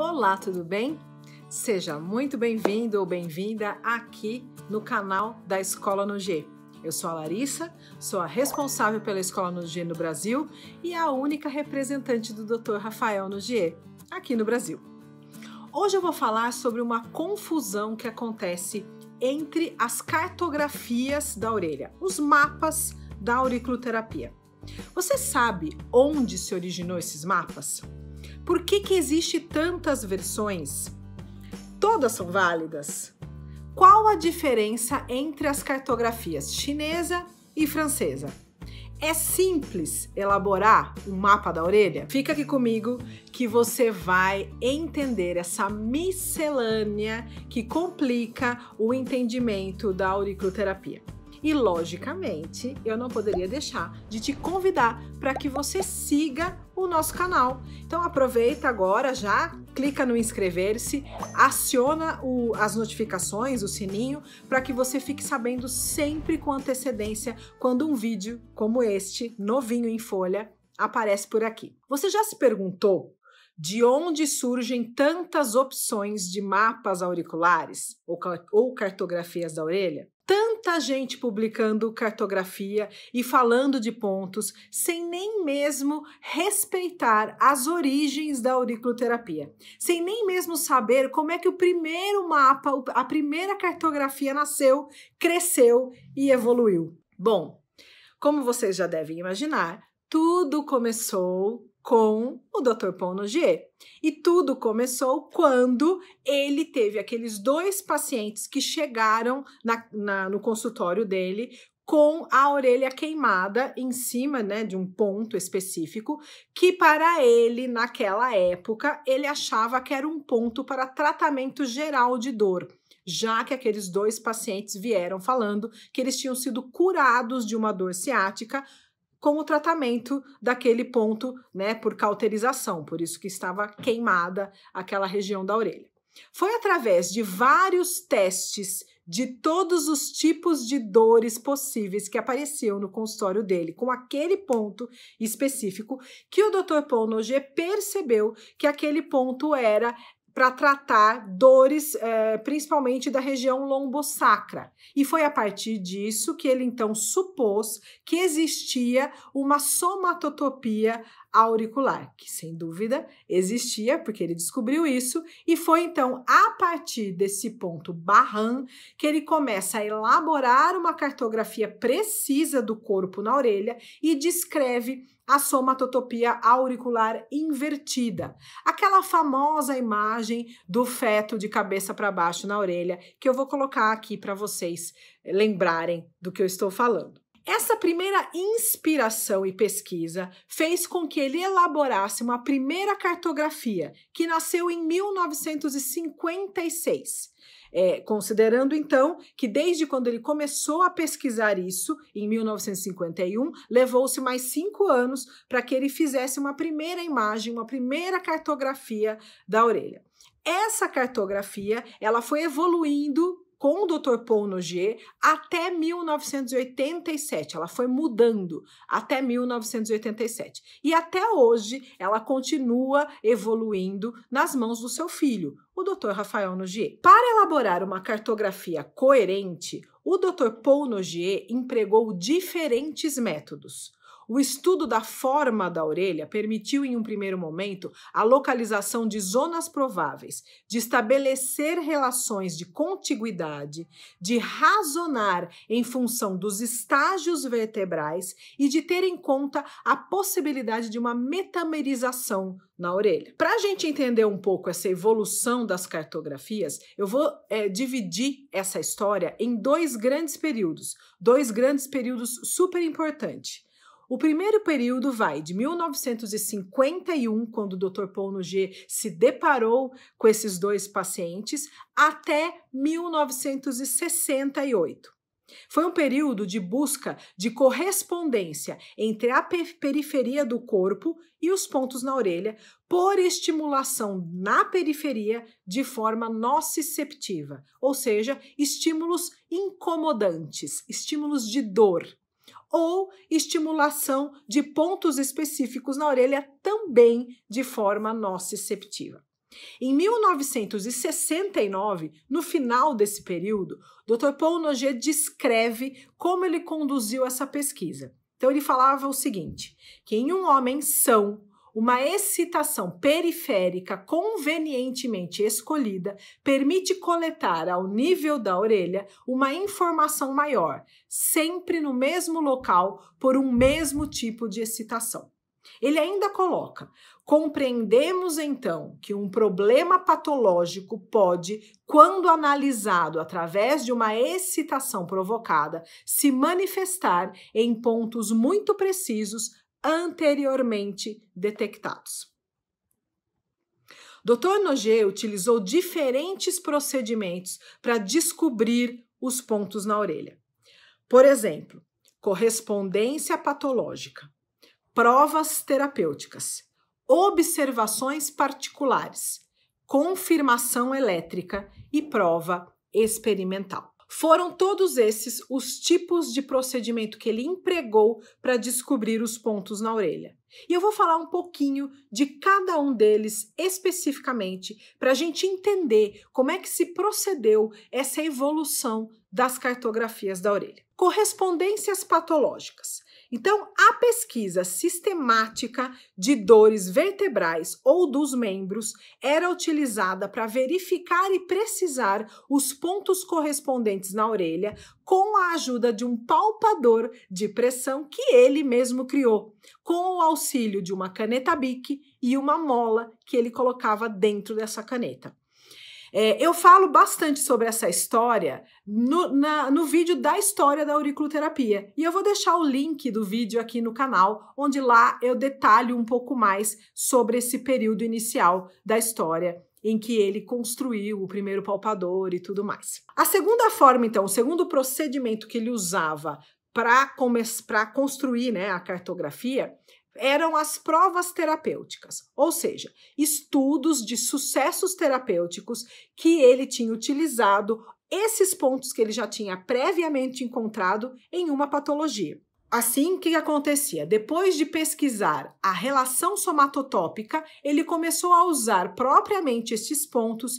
Olá, tudo bem? Seja muito bem-vindo ou bem-vinda aqui no canal da Escola no G. Eu sou a Larissa, sou a responsável pela Escola no G no Brasil e a única representante do Dr. Rafael Nogier aqui no Brasil. Hoje eu vou falar sobre uma confusão que acontece entre as cartografias da orelha, os mapas da auriculoterapia. Você sabe onde se originou esses mapas? Por que existe tantas versões? Todas são válidas? Qual a diferença entre as cartografias chinesa e francesa? É simples elaborar um mapa da orelha? Fica aqui comigo que você vai entender essa miscelânea que complica o entendimento da auriculoterapia. E, logicamente, eu não poderia deixar de te convidar para que você siga o nosso canal. Então, aproveita agora, já clica no inscrever-se, aciona as notificações, o sininho, para que você fique sabendo sempre com antecedência quando um vídeo como este, novinho em folha, aparece por aqui. Você já se perguntou de onde surgem tantas opções de mapas auriculares ou cartografias da orelha? Tanta gente publicando cartografia e falando de pontos sem nem mesmo respeitar as origens da auriculoterapia, sem nem mesmo saber como é que o primeiro mapa, a primeira cartografia nasceu, cresceu e evoluiu. Bom, como vocês já devem imaginar, tudo começou com o Dr. Paul Nogier. E tudo começou quando ele teve aqueles dois pacientes que chegaram no consultório dele com a orelha queimada em cima, de um ponto específico, que para ele, naquela época, ele achava que era um ponto para tratamento geral de dor, já que aqueles dois pacientes vieram falando que eles tinham sido curados de uma dor ciática com o tratamento daquele ponto, por cauterização, por isso que estava queimada aquela região da orelha. Foi através de vários testes de todos os tipos de dores possíveis que apareciam no consultório dele, com aquele ponto específico, que o Dr. Paul Nogier percebeu que aquele ponto era para tratar dores, principalmente da região lombosacra. E foi a partir disso que ele então supôs que existia uma somatotopia auricular, que sem dúvida existia, porque ele descobriu isso, e foi então a partir desse ponto Barran que ele começa a elaborar uma cartografia precisa do corpo na orelha e descreve a somatotopia auricular invertida, aquela famosa imagem do feto de cabeça para baixo na orelha, que eu vou colocar aqui para vocês lembrarem do que eu estou falando. Essa primeira inspiração e pesquisa fez com que ele elaborasse uma primeira cartografia, que nasceu em 1956. Considerando então que desde quando ele começou a pesquisar isso, em 1951, levou-se mais 5 anos para que ele fizesse uma primeira imagem, uma primeira cartografia da orelha. Essa cartografia, ela foi evoluindo com o Dr. Paul Nogier até 1987, ela foi mudando até 1987. E até hoje ela continua evoluindo nas mãos do seu filho, o Dr. Rafael Nogier. Para elaborar uma cartografia coerente, o Dr. Paul Nogier empregou diferentes métodos. O estudo da forma da orelha permitiu, em um primeiro momento, a localização de zonas prováveis, de estabelecer relações de contiguidade, de razonar em função dos estágios vertebrais e de ter em conta a possibilidade de uma metamerização na orelha. Para a gente entender um pouco essa evolução das cartografias, eu vou dividir essa história em dois grandes períodos super importantes. O primeiro período vai de 1951, quando o Dr. Paul Nogier se deparou com esses dois pacientes, até 1968. Foi um período de busca de correspondência entre a periferia do corpo e os pontos na orelha por estimulação na periferia de forma nociceptiva, ou seja, estímulos incomodantes, estímulos de dor, ou estimulação de pontos específicos na orelha também de forma nociceptiva. Em 1969, no final desse período, Dr. Paul Noguet descreve como ele conduziu essa pesquisa. Então ele falava o seguinte, que em um homem são, uma excitação periférica convenientemente escolhida permite coletar ao nível da orelha uma informação maior, sempre no mesmo local, por um mesmo tipo de excitação. Ele ainda coloca, compreendemos então que um problema patológico pode, quando analisado através de uma excitação provocada, se manifestar em pontos muito precisos anteriormente detectados. Dr. Noguet utilizou diferentes procedimentos para descobrir os pontos na orelha. Por exemplo, correspondência patológica, provas terapêuticas, observações particulares, confirmação elétrica e prova experimental. Foram todos esses os tipos de procedimento que ele empregou para descobrir os pontos na orelha. E eu vou falar um pouquinho de cada um deles especificamente para a gente entender como é que se procedeu essa evolução das cartografias da orelha. Correspondências patológicas. Então, a pesquisa sistemática de dores vertebrais ou dos membros era utilizada para verificar e precisar os pontos correspondentes na orelha com a ajuda de um palpador de pressão que ele mesmo criou, com o auxílio de uma caneta Bic e uma mola que ele colocava dentro dessa caneta. Eu falo bastante sobre essa história no vídeo da história da auriculoterapia. E eu vou deixar o link do vídeo aqui no canal, onde lá eu detalho um pouco mais sobre esse período inicial da história, em que ele construiu o primeiro palpador e tudo mais. A segunda forma, então, o segundo procedimento que ele usava para construir, né, a cartografia, eram as provas terapêuticas, ou seja, estudos de sucessos terapêuticos que ele tinha utilizado esses pontos que ele já tinha previamente encontrado em uma patologia. Assim, o que acontecia? Depois de pesquisar a relação somatotópica, ele começou a usar propriamente estes pontos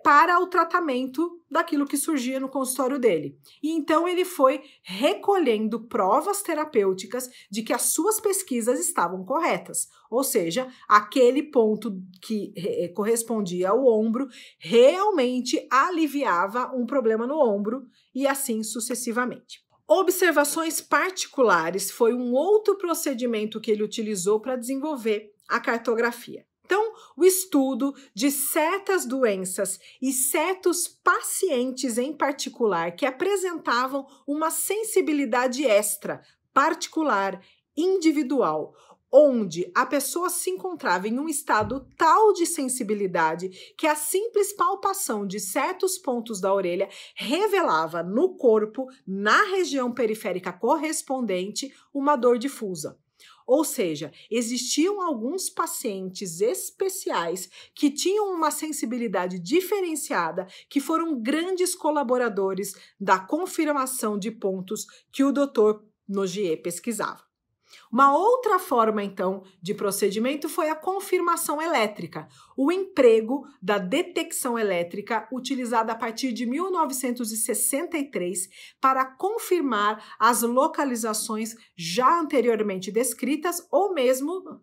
para o tratamento daquilo que surgia no consultório dele. E então ele foi recolhendo provas terapêuticas de que as suas pesquisas estavam corretas. Ou seja, aquele ponto que correspondia ao ombro realmente aliviava um problema no ombro e assim sucessivamente. Observações particulares foi um outro procedimento que ele utilizou para desenvolver a cartografia. Então, o estudo de certas doenças e certos pacientes em particular que apresentavam uma sensibilidade extra, particular, individual, onde a pessoa se encontrava em um estado tal de sensibilidade que a simples palpação de certos pontos da orelha revelava no corpo, na região periférica correspondente, uma dor difusa. Ou seja, existiam alguns pacientes especiais que tinham uma sensibilidade diferenciada, que foram grandes colaboradores da confirmação de pontos que o Dr. Noguet pesquisava. Uma outra forma, então, de procedimento foi a confirmação elétrica, o emprego da detecção elétrica utilizada a partir de 1963 para confirmar as localizações já anteriormente descritas ou mesmo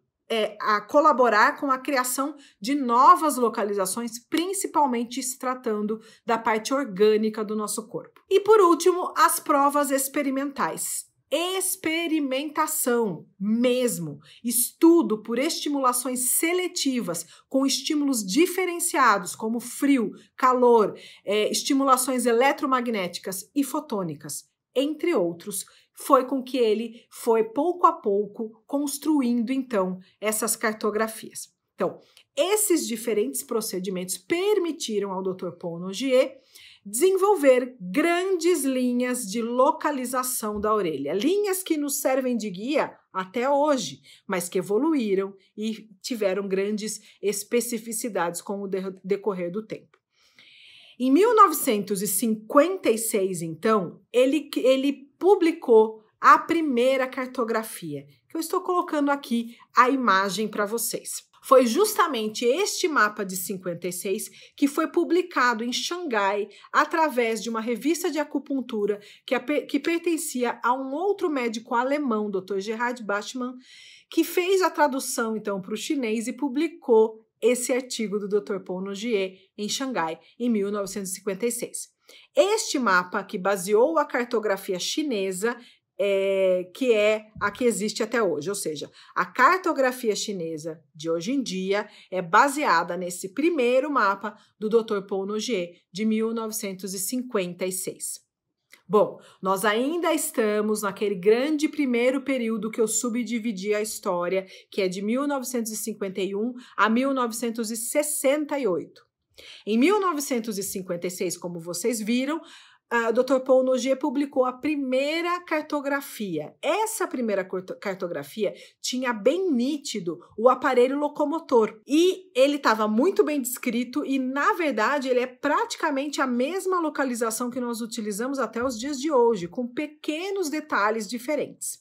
a colaborar com a criação de novas localizações, principalmente se tratando da parte orgânica do nosso corpo. E por último, as provas experimentais. Experimentação mesmo, estudo por estimulações seletivas com estímulos diferenciados como frio, calor, estimulações eletromagnéticas e fotônicas, entre outros, foi com que ele foi pouco a pouco construindo então essas cartografias. Então, esses diferentes procedimentos permitiram ao Dr. Paul Noguet desenvolver grandes linhas de localização da orelha, linhas que nos servem de guia até hoje, mas que evoluíram e tiveram grandes especificidades com o decorrer do tempo. Em 1956, então, ele publicou a primeira cartografia, que eu estou colocando aqui a imagem para vocês. Foi justamente este mapa de 56 que foi publicado em Xangai através de uma revista de acupuntura que pertencia a um outro médico alemão, Dr. Gerhard Bachmann, que fez a tradução então para o chinês e publicou esse artigo do Dr. Paul Nogier em Xangai em 1956. Este mapa que baseou a cartografia chinesa que é a que existe até hoje, ou seja, a cartografia chinesa de hoje em dia é baseada nesse primeiro mapa do Dr. Paul Nogier de 1956. Bom, nós ainda estamos naquele grande primeiro período que eu subdividi a história, que é de 1951 a 1968. Em 1956, como vocês viram, Dr. Paul Nogier publicou a primeira cartografia. Essa primeira cartografia tinha bem nítido o aparelho locomotor e ele estava muito bem descrito e, na verdade, ele é praticamente a mesma localização que nós utilizamos até os dias de hoje, com pequenos detalhes diferentes.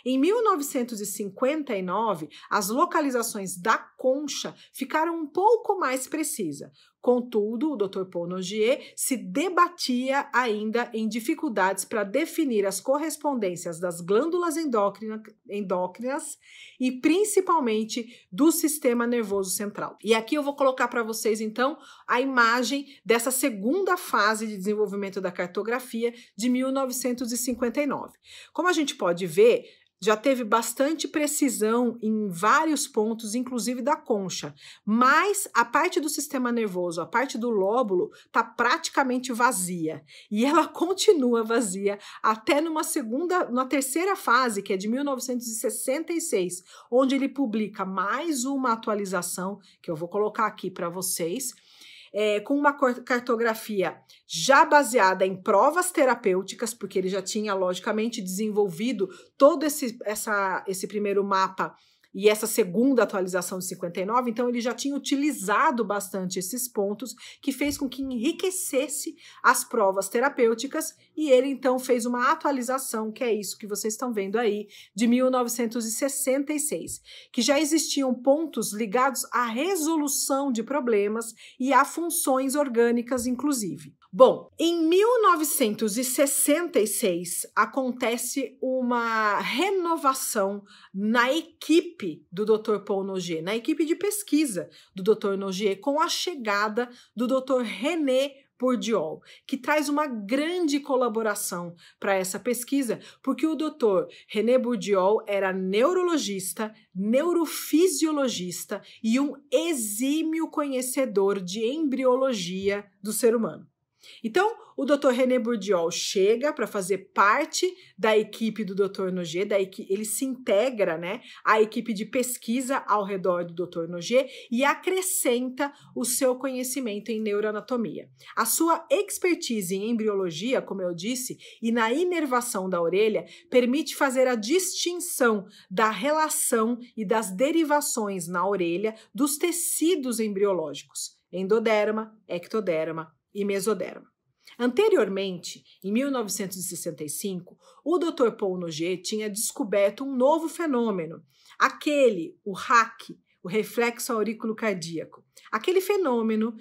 Em 1959, as localizações da concha ficaram um pouco mais precisas. Contudo, o Dr. Paul Nogier se debatia ainda em dificuldades para definir as correspondências das glândulas endócrinas e principalmente do sistema nervoso central. E aqui eu vou colocar para vocês, então, a imagem dessa segunda fase de desenvolvimento da cartografia de 1959. Como a gente pode ver, já teve bastante precisão em vários pontos, inclusive da concha, mas a parte do sistema nervoso, a parte do lóbulo, está praticamente vazia. E ela continua vazia até na terceira fase, que é de 1966, onde ele publica mais uma atualização, que eu vou colocar aqui para vocês, com uma cartografia já baseada em provas terapêuticas, porque ele já tinha, logicamente, desenvolvido todo esse primeiro mapa e essa segunda atualização de 59, então ele já tinha utilizado bastante esses pontos, que fez com que enriquecesse as provas terapêuticas, e ele então fez uma atualização, que é isso que vocês estão vendo aí, de 1966, que já existiam pontos ligados à resolução de problemas e a funções orgânicas, inclusive. Bom, em 1966 acontece uma renovação na equipe do Dr. Paul Nogier, na equipe de pesquisa do Dr. Nogier, com a chegada do Dr. René Bourdiol, que traz uma grande colaboração para essa pesquisa, porque o Dr. René Bourdiol era neurologista, neurofisiologista e um exímio conhecedor de embriologia do ser humano. Então, o Dr. René Bourdiol chega para fazer parte da equipe do Dr. Nogier, ele se integra, né, à equipe de pesquisa ao redor do Dr. Nogier e acrescenta o seu conhecimento em neuroanatomia. A sua expertise em embriologia, como eu disse, e na inervação da orelha, permite fazer a distinção da relação e das derivações na orelha dos tecidos embriológicos, endoderma, ectoderma e mesoderma. Anteriormente, em 1965, o Dr. Paul Nogier tinha descoberto um novo fenômeno, o RAC, o reflexo aurículo cardíaco. Aquele fenômeno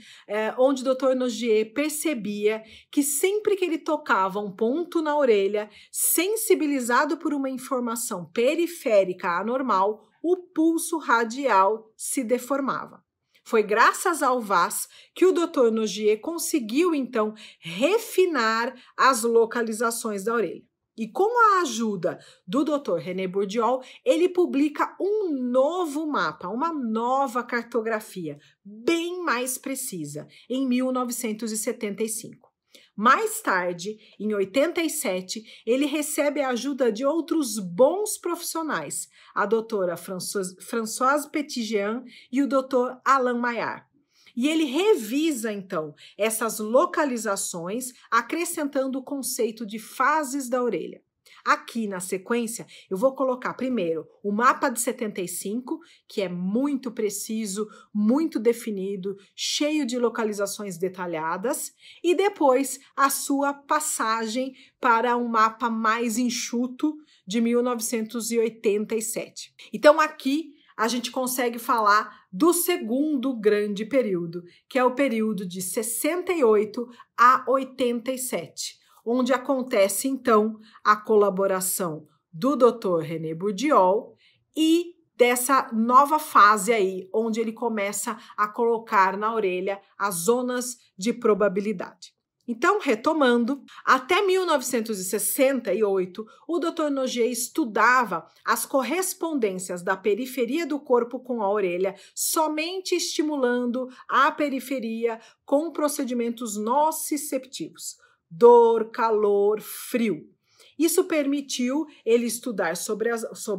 onde o Dr. Nogier percebia que sempre que ele tocava um ponto na orelha, sensibilizado por uma informação periférica anormal, o pulso radial se deformava. Foi graças ao VAS que o Dr. Nogier conseguiu, então, refinar as localizações da orelha. E com a ajuda do Dr. René Bourdiol, ele publica um novo mapa, uma nova cartografia, bem mais precisa, em 1975. Mais tarde, em 87, ele recebe a ajuda de outros bons profissionais, a doutora Françoise Petitjean e o doutor Alain Maillard. E ele revisa, então, essas localizações, acrescentando o conceito de fases da orelha. Aqui na sequência, eu vou colocar primeiro o mapa de 75, que é muito preciso, muito definido, cheio de localizações detalhadas, e depois a sua passagem para um mapa mais enxuto de 1987. Então aqui a gente consegue falar do segundo grande período, que é o período de 68 a 87, onde acontece, então, a colaboração do Dr. René Bourdiol e dessa nova fase aí, onde ele começa a colocar na orelha as zonas de probabilidade. Então, retomando, até 1968, o Dr. Noguet estudava as correspondências da periferia do corpo com a orelha, somente estimulando a periferia com procedimentos nociceptivos: dor, calor, frio. Isso permitiu ele estudar sobre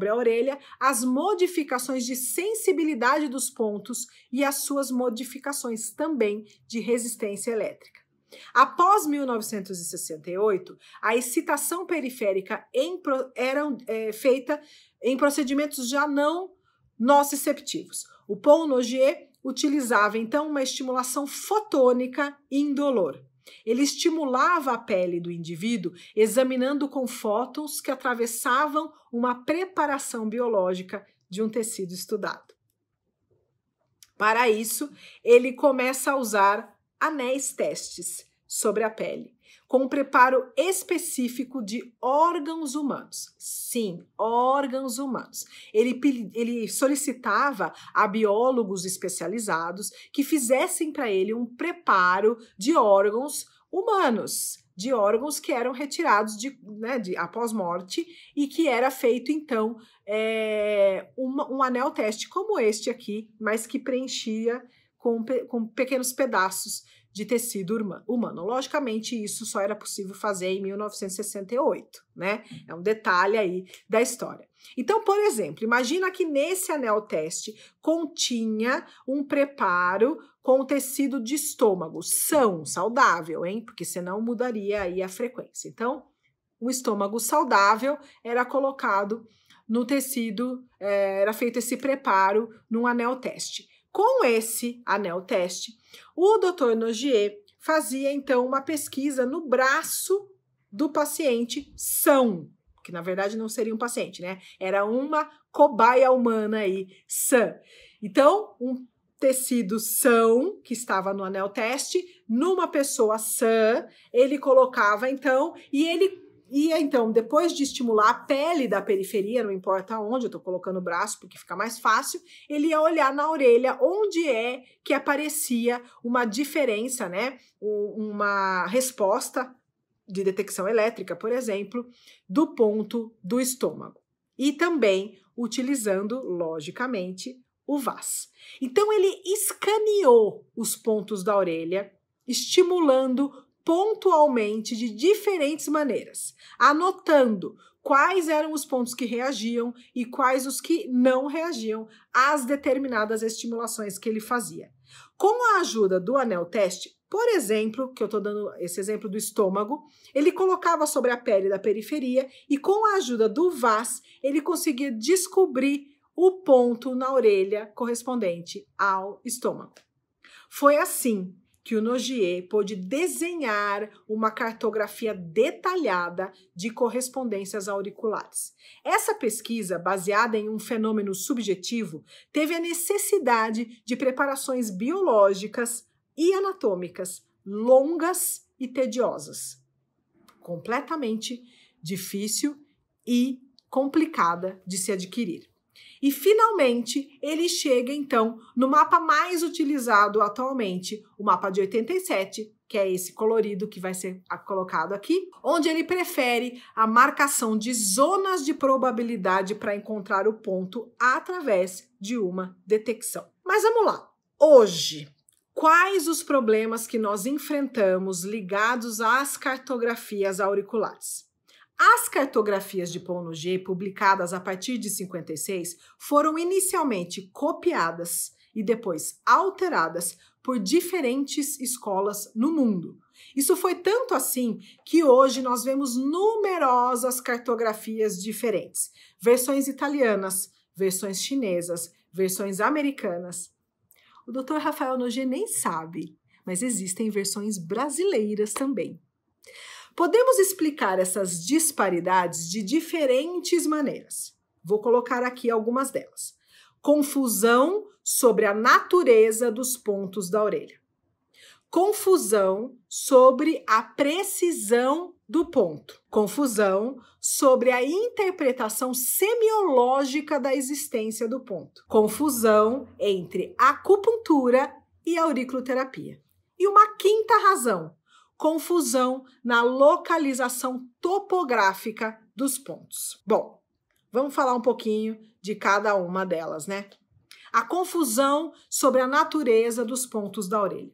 a orelha as modificações de sensibilidade dos pontos e as suas modificações também de resistência elétrica. Após 1968, a excitação periférica era feita em procedimentos já não nociceptivos. O Paul Noguet utilizava, então, uma estimulação fotônica indolor. Ele estimulava a pele do indivíduo examinando com fótons que atravessavam uma preparação biológica de um tecido estudado. Para isso, ele começa a usar anéis testes sobre a pele, com um preparo específico de órgãos humanos. Sim, órgãos humanos. Ele solicitava a biólogos especializados que fizessem para ele um preparo de órgãos humanos, de órgãos que eram retirados após morte e que era feito, então, um anel teste como este aqui, mas que preenchia com pequenos pedaços de tecido humano. Logicamente, isso só era possível fazer em 1968, né? É um detalhe aí da história. Então, por exemplo, imagina que nesse anel teste continha um preparo com tecido de estômago são, saudável, hein? Porque senão mudaria aí a frequência. Então, um estômago saudável era colocado no tecido, era feito esse preparo num anel teste. Com esse anel teste, o Dr. Noguet fazia, então, uma pesquisa no braço do paciente são, que na verdade não seria um paciente, né? Era uma cobaia humana aí, sã. Então, um tecido são, que estava no anel teste, numa pessoa sã, ele colocava, então, e ele ia, então, depois de estimular a pele da periferia, não importa onde, eu estou colocando o braço porque fica mais fácil, ele ia olhar na orelha onde é que aparecia uma diferença, né? Uma resposta de detecção elétrica, por exemplo, do ponto do estômago. E também utilizando, logicamente, o VAS. Então, ele escaneou os pontos da orelha, estimulando pontualmente de diferentes maneiras, anotando quais eram os pontos que reagiam e quais os que não reagiam às determinadas estimulações que ele fazia. Com a ajuda do anel teste, por exemplo, que eu estou dando esse exemplo do estômago, ele colocava sobre a pele da periferia e com a ajuda do VAS, ele conseguia descobrir o ponto na orelha correspondente ao estômago. Foi assim que o Noguet pôde desenhar uma cartografia detalhada de correspondências auriculares. Essa pesquisa, baseada em um fenômeno subjetivo, teve a necessidade de preparações biológicas e anatômicas longas e tediosas, completamente difícil e complicada de se adquirir. E, finalmente, ele chega, então, no mapa mais utilizado atualmente, o mapa de 87, que é esse colorido que vai ser colocado aqui, onde ele prefere a marcação de zonas de probabilidade para encontrar o ponto através de uma detecção. Mas vamos lá. Hoje, quais os problemas que nós enfrentamos ligados às cartografias auriculares? As cartografias de Paul Noguet, publicadas a partir de 56, foram inicialmente copiadas e depois alteradas por diferentes escolas no mundo. Isso foi tanto assim que hoje nós vemos numerosas cartografias diferentes. Versões italianas, versões chinesas, versões americanas. O Dr. Rafael Noguet nem sabe, mas existem versões brasileiras também. Podemos explicar essas disparidades de diferentes maneiras. Vou colocar aqui algumas delas. confusão sobre a natureza dos pontos da orelha. Confusão sobre a precisão do ponto. Confusão sobre a interpretação semiológica da existência do ponto. Confusão entre acupuntura e auriculoterapia. E uma quinta razão, confusão na localização topográfica dos pontos. Bom, vamos falar um pouquinho de cada uma delas, né? A confusão sobre a natureza dos pontos da orelha.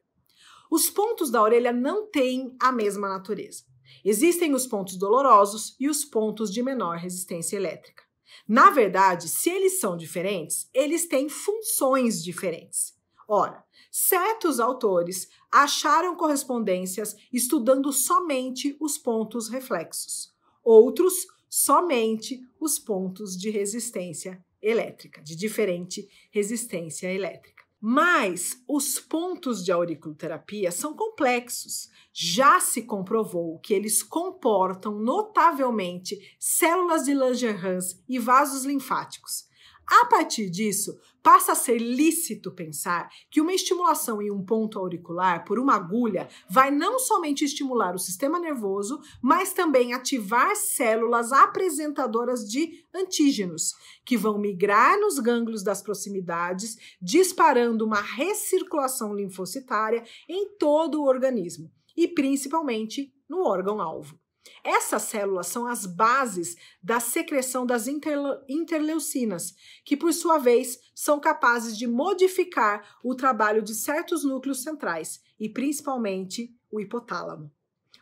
Os pontos da orelha não têm a mesma natureza. Existem os pontos dolorosos e os pontos de menor resistência elétrica. Na verdade, se eles são diferentes, eles têm funções diferentes. Ora, certos autores acharam correspondências estudando somente os pontos reflexos. Outros, somente os pontos de resistência elétrica, de diferente resistência elétrica. Mas os pontos de auriculoterapia são complexos. Já se comprovou que eles comportam notavelmente células de Langerhans e vasos linfáticos. A partir disso, passa a ser lícito pensar que uma estimulação em um ponto auricular por uma agulha vai não somente estimular o sistema nervoso, mas também ativar células apresentadoras de antígenos, que vão migrar nos gânglios das proximidades, disparando uma recirculação linfocitária em todo o organismo, e principalmente no órgão-alvo. Essas células são as bases da secreção das interleucinas, que por sua vez são capazes de modificar o trabalho de certos núcleos centrais e principalmente o hipotálamo.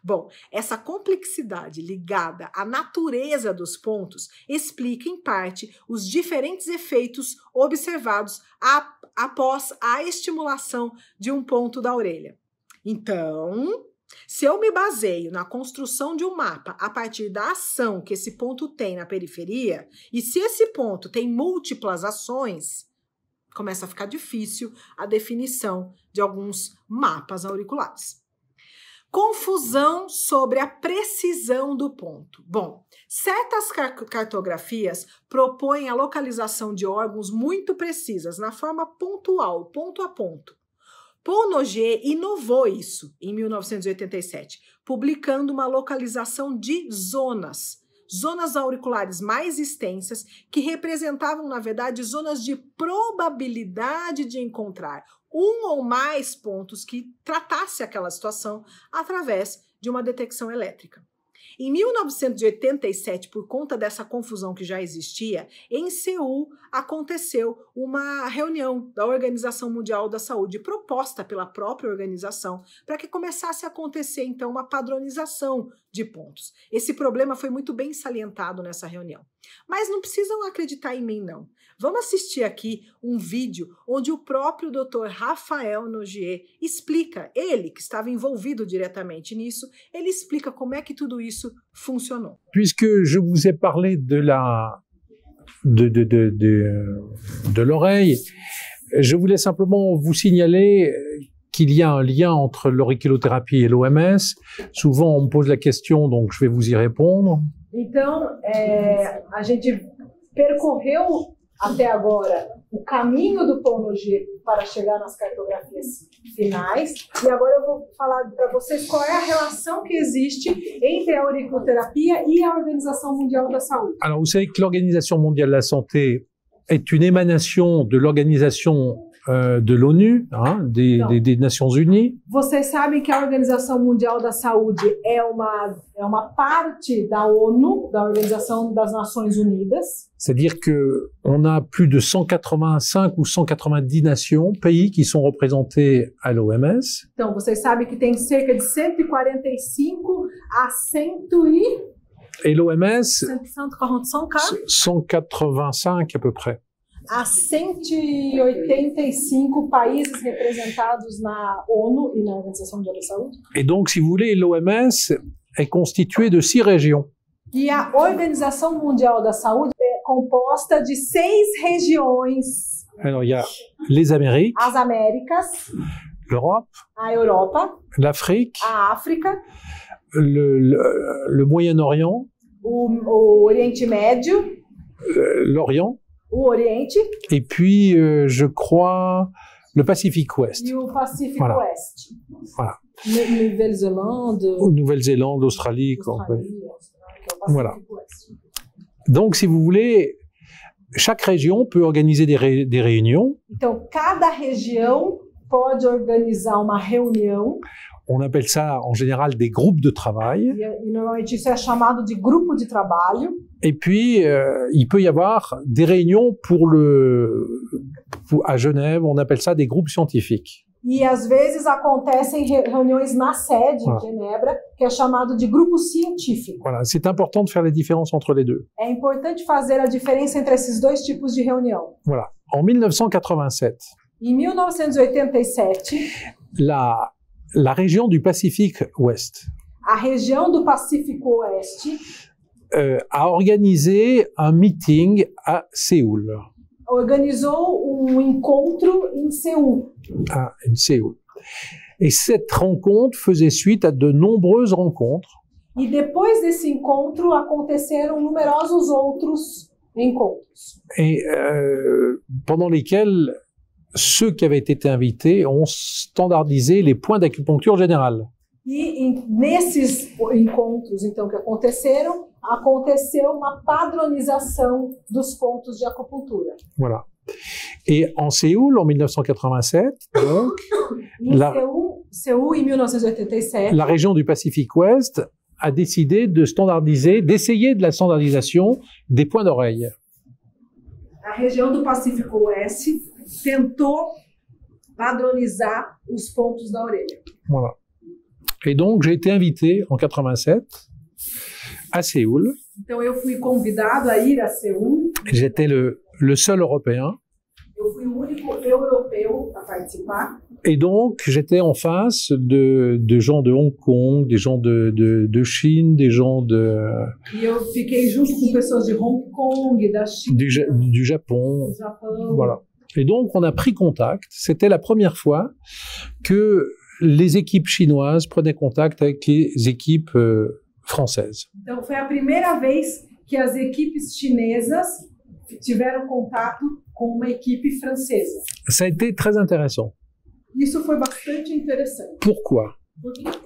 Bom, essa complexidade ligada à natureza dos pontos explica em parte os diferentes efeitos observados após a estimulação de um ponto da orelha. Então, se eu me baseio na construção de um mapa a partir da ação que esse ponto tem na periferia, e se esse ponto tem múltiplas ações, começa a ficar difícil a definição de alguns mapas auriculares. Confusão sobre a precisão do ponto. Bom, certas cartografias propõem a localização de órgãos muito precisas, na forma pontual, ponto a ponto. Paul Nogier inovou isso em 1987, publicando uma localização de zonas auriculares mais extensas que representavam, na verdade, zonas de probabilidade de encontrar um ou mais pontos que tratasse aquela situação através de uma detecção elétrica. Em 1987, por conta dessa confusão que já existia, em Seul aconteceu uma reunião da Organização Mundial da Saúde, proposta pela própria organização, para que começasse a acontecer, então, uma padronização de pontos. Esse problema foi muito bem salientado nessa reunião. Mas não precisam acreditar em mim, não. Vamos assistir aqui um vídeo onde o próprio Dr. Raphaël Nogier explica, ele que estava envolvido diretamente nisso, ele explica como é que tudo isso funcionou. Puisque je vous ai parlé de l'oreille, je voulais simplement vous signaler qu'il y a un lien entre l'auriculothérapie et l'OMS. Souvent, on me pose la question, donc je vais vous y répondre. Então, a gente percorreu até agora o caminho do Paul Nogier para chegar nas cartografias finais, e agora eu vou falar para vocês qual é a relação que existe entre a auriculoterapia e a Organização Mundial da Saúde. Alors, vous savez que l'Organisation mondiale de la santé est une émanation de l'organisation de l'ONU, hein, des Nations Unies. Vocês sabem que a Organização Mundial da Saúde é uma parte da ONU, da Organização das Nações Unidas. C'est-à-dire qu'on a plus de 185 ou 190 nations, pays qui sont représentés à l'OMS. Então, vocês sabem que tem cerca de 145 a 100 et l'OMS, 185 à peu près. Há 185 países representados na ONU e na Organização Mundial da Saúde. Et donc, si vous voulez, l'OMS est constituée de 6 régions. E a Organização Mundial da Saúde é composta de 6 regiões. Alors, il y a les Amériques, as Américas, l'Europe, a Europa, l'Afrique, a África, le Moyen-Orient, o Oriente Médio, l'Orient, o Oriente et puis, je crois, le Pacifique Ouest. e o Pacífico Voilà. Oeste. Voilà. Nouvelle-Zélande, Nouvelle-Zélande, Australie. quoi. Austrália, que é o Pacífico Voilà. Oeste. Donc, si vous voulez, chaque région peut organiser des réunions. Então, cada região pode organizar uma reunião, On appelle ça en général des groupes de travail. e normalmente isso é chamado de grupo de trabalho. Et puis, il peut y avoir des réunions à Genève, on appelle ça des groupes scientifiques. E às vezes acontecem reuniões na sede Ah. em Genebra, que é chamado de grupo científico. Voilà, c'est important de faire la différence entre les deux. É importante fazer a diferença entre esses dois tipos de reunião. Voilà. En 1987, Em 1987, la région du Pacifique Ouest a região do Pacífico Oeste a organisé un meeting à Séoul. organizou encontro em Seul. Séoul. Et cette rencontre faisait suite à de nombreuses rencontres E depois desse encontro aconteceram numerosos outros encontros, et pendant lesquels ceux qui avaient été invités ont standardisé les points d'acupuncture générale. nesses encontros então que aconteceu uma padronização dos pontos de acupuntura. Voilà. Et en Séoul, en 1987, donc, Em La- Seul, em 1987, la région du Pacifique Ouest a décidé de standardiser, d'essayer de la standardisation des points d'oreille. a região do Pacífico Oeste tentou padronizar os pontos da orelha. Voilà. Et donc, j'ai été invité en 87 à Séoul. Então eu fui convidado a ir a Seul. J'étais le seul Européen. Eu fui o único europeu a participar. Et donc, j'étais en face de gens de Hong Kong, des gens de Chine, des gens E eu fiquei junto com pessoas de Hong Kong, da China, du Japon. do Japão. Voilà. Et donc, on a pris contact. C'était la première fois que les équipes chinoises prenaient contact avec les équipes françaises. Então foi a primeira vez que as equipes chinesas tiveram contato com uma equipe francesa. Ça a été très intéressant. Isso foi bastante interessante. Pourquoi?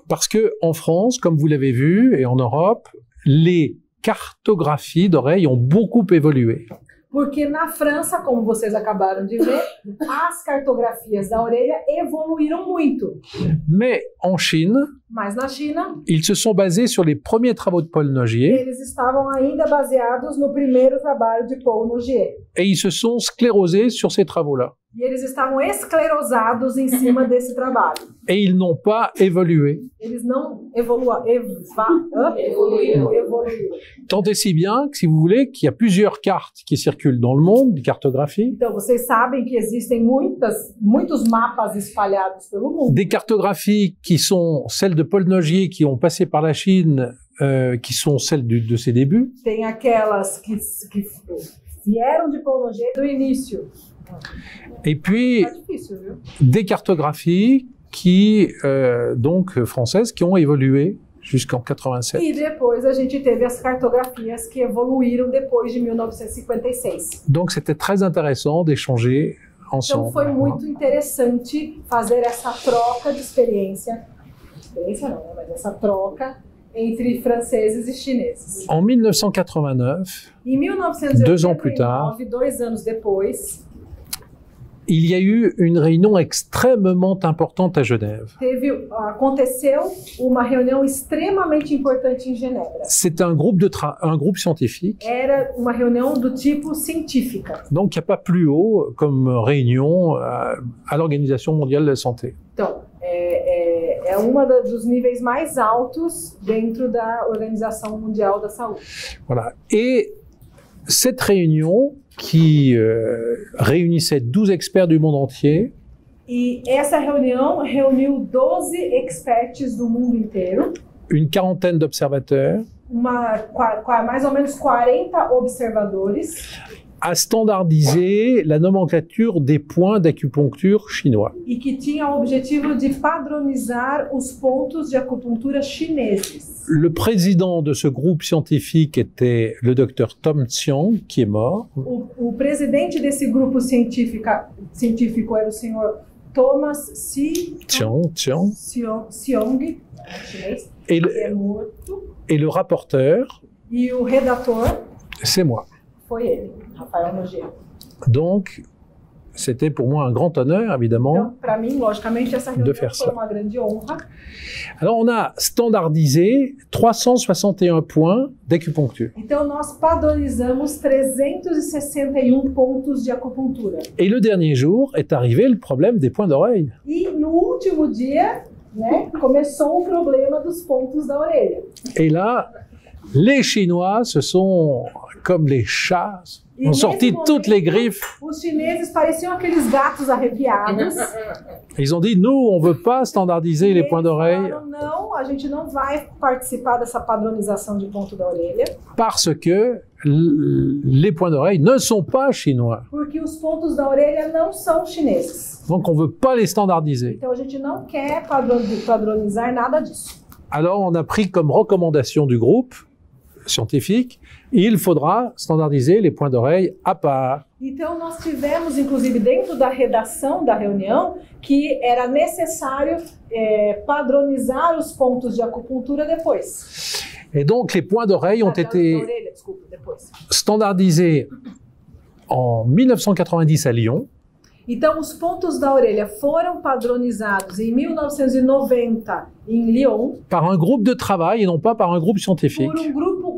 Parce que en France, comme vous l'avez vu, et en Europe, les cartographies d'oreilles ont beaucoup évolué. Porque na França, como vocês acabaram de ver, as cartografias da orelha evoluíram muito. Mais en Chine, Mas na China, ils se sont basés sur les premiers travaux de Paul Nogier eles estavam ainda baseados no primeiro trabalho de Paul Nogier. et ils se sont sclérosés sur ces travaux-là. E eles estavam esclerosados em cima desse trabalho. Et ils n'ont pas évolué. Eles não evoluíram. Tant et si bien que, si vous voulez, qu'il y a plusieurs cartes qui circulent dans le monde, des cartographies, Então, vocês sabem que existem muitos mapas espalhados pelo mundo. des cartographies qui sont celles de Paul Nogier qui ont passé par la Chine, qui sont celles de ses débuts, Tem aquelas que vieram de Paul Nogier do início. et puis Tá difícil, viu? des cartographies qui, donc françaises, qui ont évolué jusqu'en 87. E depois a gente teve as cartografias que evoluíram depois de 1956. Donc c'était très intéressant d'échanger Então ensemble. foi muito interessante fazer essa troca de experiência. Experiência não, né? Mas essa troca entre franceses e chineses. En 1989, Em 2 ans plus tard, 1989, 2 anos depois, il y a eu une réunion extrêmement importante à Genève. aconteceu uma reunião extremamente importante em Genebra. C'est un groupe scientifique, Era uma reunião do tipo científica. donc il n'y a pas plus haut comme réunion à l'Organisation mondiale de la santé. Então, é dos níveis mais altos dentro da Organização Mundial da Saúde. Voilà. Et cette réunion qui réunissait 12 experts du monde entier, E essa reunião reuniu 12 experts do mundo inteiro, une quarantaine d'observateurs, mais ou menos 40 observadores, a standardisé la nomenclature des points d'acupuncture chinois. E que tinha o objetivo de padronizar os pontos de acupuntura chineses. Le président de ce groupe scientifique était le docteur Tom Tsiong, qui est mort. O presidente desse grupo científico era o senhor Thomas Tsiong. Tsiong, chinês, Et que é morto. Et le rapporteur, E o redator c'est moi. foi ele, Rafael Nogueira. Donc, c'était pour moi un grand honneur, évidemment. Então, para mim, logicamente, essa reunião faire foi ça. uma grande honra. Alors, on a standardisé 361 points d'acupuncture. Então, nós padronizamos 361 pontos de acupuntura. Et le dernier jour est arrivé le problème des points d'oreille. E no último dia, né, começou o problema dos pontos da orelha. Et là, les Chinois se sont, comme les chats, ont sorti toutes les griffes. Os chineses pareciam aqueles gatos arrepiados. Ils ont dit, nous, on veut pas standardiser les points d'oreille Falaram, não, a gente não vai participar dessa padronização de ponto da orelha, parce que les points d'oreille ne sont pas chinois. porque os pontos da orelha não são chineses. Donc, on veut pas les standardiser. Então, a gente não quer padronizar nada disso. Alors, on a pris comme recommandation du groupe scientifique, il faudra standardiser les points d'oreille à part. Então, nós tivemos, inclusive, dentro da redação da reunião, que era necessário padronizar os pontos de acupuntura depois. Et donc, les points d'oreille ont Da été orelha, desculpa, depois. standardisés en 1990 à Lyon. Então, os pontos da orelha foram padronizados em 1990 em Lyon Par un groupe de travail et non pas par un groupe scientifique.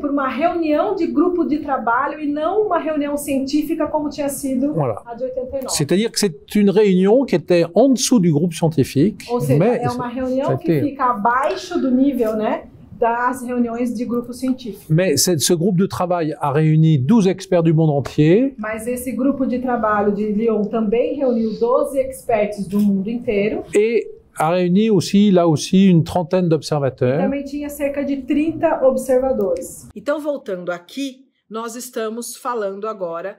por uma reunião de grupo de trabalho e não uma reunião científica como tinha sido Voilà. a de 89. C'est-à-dire que c'est une réunion qui était en dessous du groupe scientifique, Ou seja, mais é uma reunião ça a que été- fica abaixo do nível, né, das reuniões de grupo científico. ce groupe de travail a réuni 12 experts du monde entier Mas esse grupo de trabalho de Lyon também reuniu 12 experts do mundo inteiro. et a réuni aussi, là aussi, une trentaine d'observateurs. Também tinha cerca de 30 observadores. Então, voltando aqui, nós estamos falando agora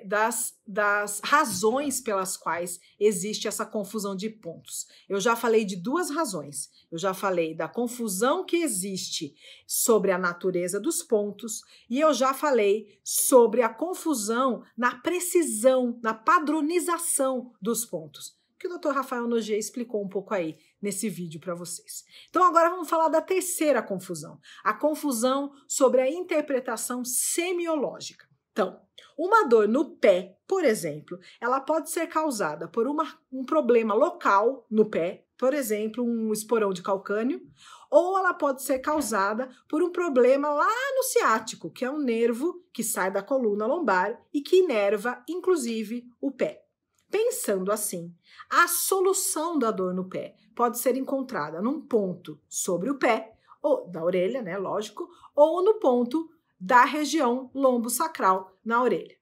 das razões pelas quais existe essa confusão de pontos. Eu já falei de duas razões. Eu já falei da confusão que existe sobre a natureza dos pontos e eu já falei sobre a confusão na precisão, na padronização dos pontos, que o Dr. Rafael Nogueira explicou um pouco aí nesse vídeo para vocês. Então agora vamos falar da terceira confusão, a confusão sobre a interpretação semiológica. Então, uma dor no pé, por exemplo, ela pode ser causada por um problema local no pé, por exemplo, um esporão de calcânio, ou ela pode ser causada por um problema lá no ciático, que é um nervo que sai da coluna lombar e que inerva, inclusive, o pé. Pensando assim, a solução da dor no pé pode ser encontrada num ponto sobre o pé, ou da orelha, né, lógico, ou no ponto da região lombosacral na orelha.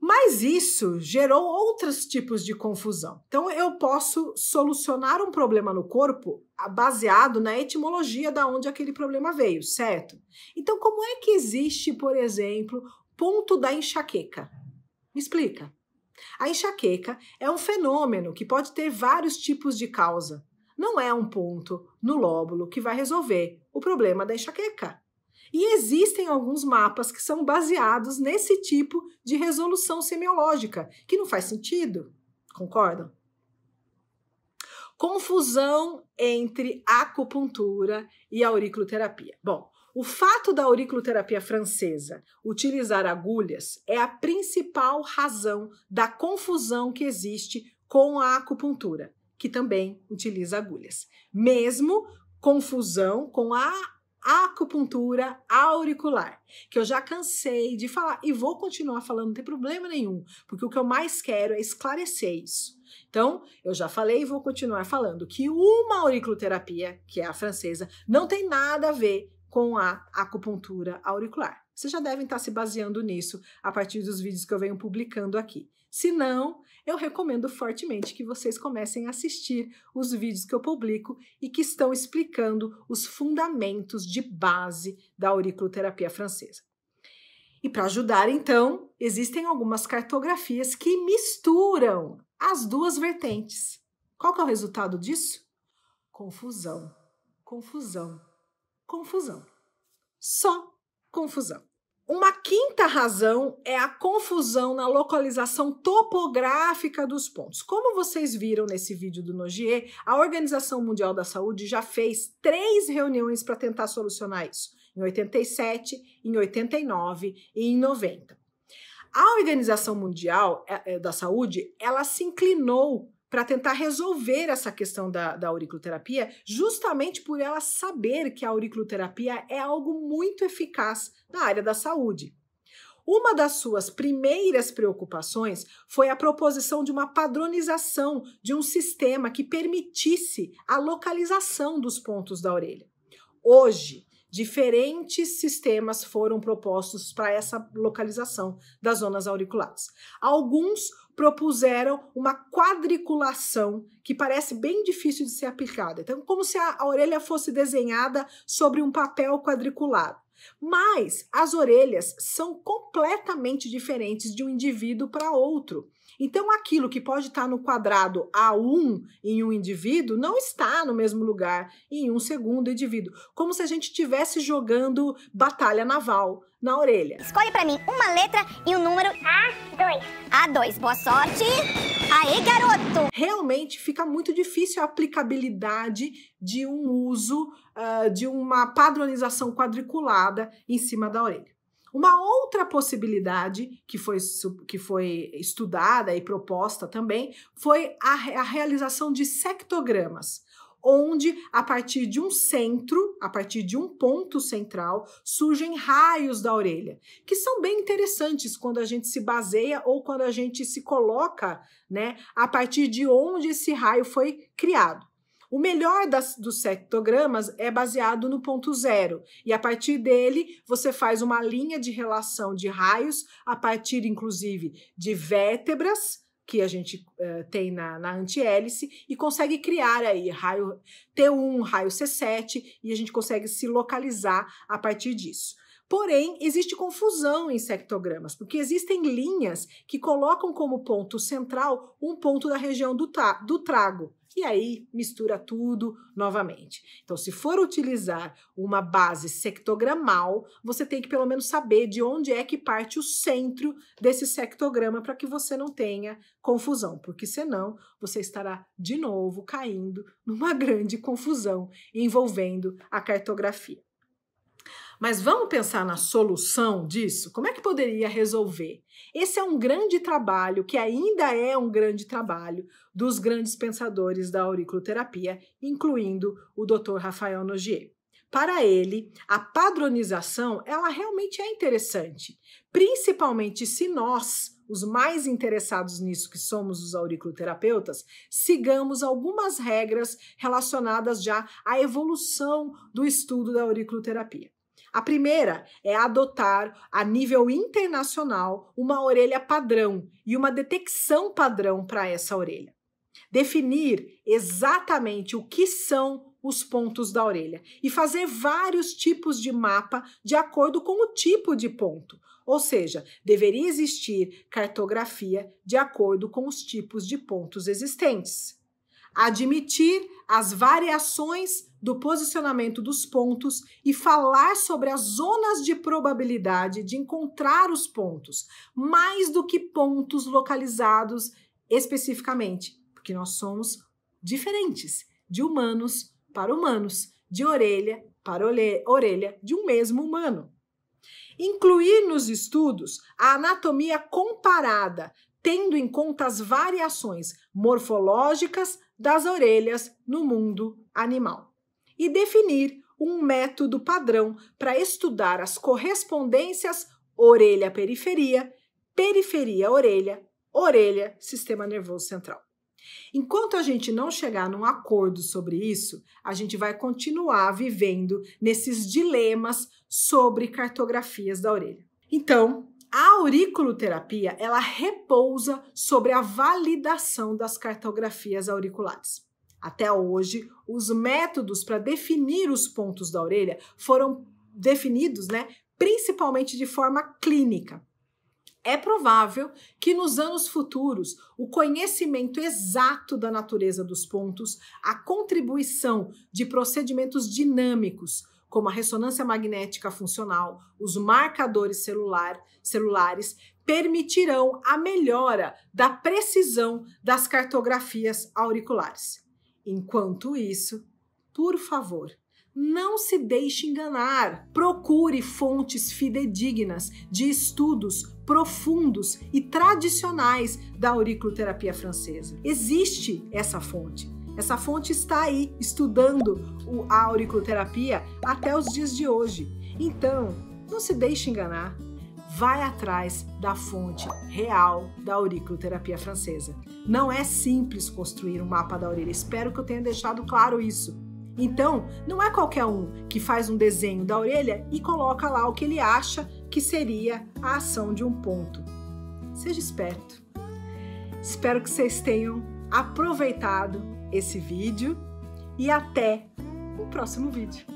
Mas isso gerou outros tipos de confusão. Então, eu posso solucionar um problema no corpo baseado na etimologia da onde aquele problema veio, certo? Então, como é que existe, por exemplo, ponto da enxaqueca? Me explica. A enxaqueca é um fenômeno que pode ter vários tipos de causa. Não é um ponto no lóbulo que vai resolver o problema da enxaqueca. E existem alguns mapas que são baseados nesse tipo de resolução semiológica, que não faz sentido. Concordam? Confusão entre acupuntura e auriculoterapia. Bom, o fato da auriculoterapia francesa utilizar agulhas é a principal razão da confusão que existe com a acupuntura, que também utiliza agulhas. Mesmo confusão com a acupuntura auricular, que eu já cansei de falar e vou continuar falando, não tem problema nenhum, porque o que eu mais quero é esclarecer isso. Então, eu já falei e vou continuar falando que uma auriculoterapia, que é a francesa, não tem nada a ver com a acupuntura auricular. Vocês já devem estar se baseando nisso a partir dos vídeos que eu venho publicando aqui. Se não, eu recomendo fortemente que vocês comecem a assistir os vídeos que eu publico e que estão explicando os fundamentos de base da auriculoterapia francesa. E para ajudar, então, existem algumas cartografias que misturam as duas vertentes. Qual que é o resultado disso? Confusão, confusão, confusão. Só confusão. Uma quinta razão é a confusão na localização topográfica dos pontos. Como vocês viram nesse vídeo do Nogier, a Organização Mundial da Saúde já fez 3 reuniões para tentar solucionar isso. Em 87, em 89 e em 90. A Organização Mundial da Saúde, ela se inclinou para tentar resolver essa questão da auriculoterapia, justamente por ela saber que a auriculoterapia é algo muito eficaz na área da saúde. Uma das suas primeiras preocupações foi a proposição de uma padronização de um sistema que permitisse a localização dos pontos da orelha. Hoje, diferentes sistemas foram propostos para essa localização das zonas auriculares. Alguns propuseram uma quadriculação que parece bem difícil de ser aplicada. Então, como se a orelha fosse desenhada sobre um papel quadriculado. Mas as orelhas são completamente diferentes de um indivíduo para outro. Então, aquilo que pode estar no quadrado A1 em um indivíduo não está no mesmo lugar em um segundo indivíduo. Como se a gente estivesse jogando batalha naval na orelha. Escolhe pra mim uma letra e um número. A2. A2, boa sorte. Aê, garoto! Realmente fica muito difícil a aplicabilidade de um uso de uma padronização quadriculada em cima da orelha. Uma outra possibilidade que foi estudada e proposta também foi a realização de sectogramas, onde a partir de um centro, a partir de um ponto central, surgem raios da orelha, que são bem interessantes quando a gente se baseia ou quando a gente se coloca, né, a partir de onde esse raio foi criado. O melhor dos sectogramas é baseado no ponto zero, e a partir dele você faz uma linha de relação de raios, a partir inclusive de vértebras, que a gente tem na antihélice, e consegue criar aí raio T1, raio C7, e a gente consegue se localizar a partir disso. Porém, existe confusão em sectogramas, porque existem linhas que colocam como ponto central um ponto da região do trago. E aí mistura tudo novamente. Então, se for utilizar uma base sectogramal, você tem que pelo menos saber de onde é que parte o centro desse sectograma para que você não tenha confusão, porque senão você estará de novo caindo numa grande confusão envolvendo a cartografia. Mas vamos pensar na solução disso? Como é que poderia resolver? Esse é um grande trabalho, que ainda é um grande trabalho, dos grandes pensadores da auriculoterapia, incluindo o Dr. Rafael Nogier. Para ele, a padronização, ela realmente é interessante, principalmente se nós, os mais interessados nisso, que somos os auriculoterapeutas, sigamos algumas regras relacionadas já à evolução do estudo da auriculoterapia. A primeira é adotar, a nível internacional, uma orelha padrão e uma detecção padrão para essa orelha. Definir exatamente o que são os pontos da orelha e fazer vários tipos de mapa de acordo com o tipo de ponto. Ou seja, deveria existir cartografia de acordo com os tipos de pontos existentes. Admitir as variações do posicionamento dos pontos e falar sobre as zonas de probabilidade de encontrar os pontos, mais do que pontos localizados especificamente, porque nós somos diferentes, de humanos para humanos, de orelha para orelha de um mesmo humano. Incluir nos estudos a anatomia comparada, tendo em conta as variações morfológicas das orelhas no mundo animal. E definir um método padrão para estudar as correspondências orelha-periferia, periferia-orelha, orelha-sistema nervoso central. Enquanto a gente não chegar num acordo sobre isso, a gente vai continuar vivendo nesses dilemas sobre cartografias da orelha. Então, a auriculoterapia, ela repousa sobre a validação das cartografias auriculares. Até hoje, os métodos para definir os pontos da orelha foram definidos, principalmente de forma clínica. É provável que nos anos futuros o conhecimento exato da natureza dos pontos, a contribuição de procedimentos dinâmicos, como a ressonância magnética funcional, os marcadores celulares, permitirão a melhora da precisão das cartografias auriculares. Enquanto isso, por favor, não se deixe enganar. Procure fontes fidedignas de estudos profundos e tradicionais da auriculoterapia francesa. Existe essa fonte. Essa fonte está aí, estudando a auriculoterapia até os dias de hoje. Então, não se deixe enganar. Vai atrás da fonte real da auriculoterapia francesa. Não é simples construir um mapa da orelha. Espero que eu tenha deixado claro isso. Então, não é qualquer um que faz um desenho da orelha e coloca lá o que ele acha que seria a ação de um ponto. Seja esperto. Espero que vocês tenham aproveitado esse vídeo e até o próximo vídeo.